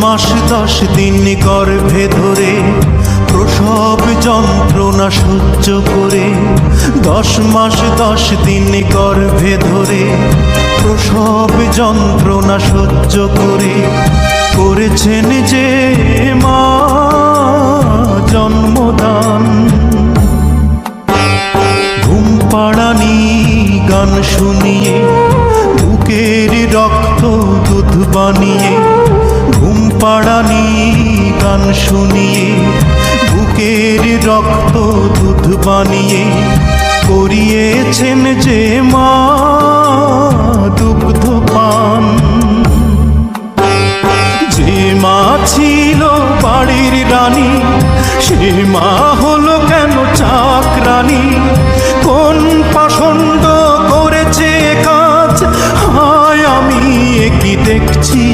মাস 10 দিন গর্ভে ধরে প্রসব যন্ত্রণা সহ্য করে, 10 মাস 10 দিন গর্ভে ধরে প্রসব যন্ত্রণা সহ্য করে করেছেন যে মা জন্মদান। ঘুম পাড়ানি গান শুনিয়ে বুকের রক্ত দুধ বানিয়ে, ঘুম পাড়ানি গান শুনিয়ে বুকের রক্ত দুধ বানিয়ে করিয়েছেন যে মা দুগ্ধ পান। যে মা ছিল বাড়ির রানী সে মা হলো কেন চাকরানী? কোন পাষণ্ড করেছে কাজ হায় আমি কি দেখছি।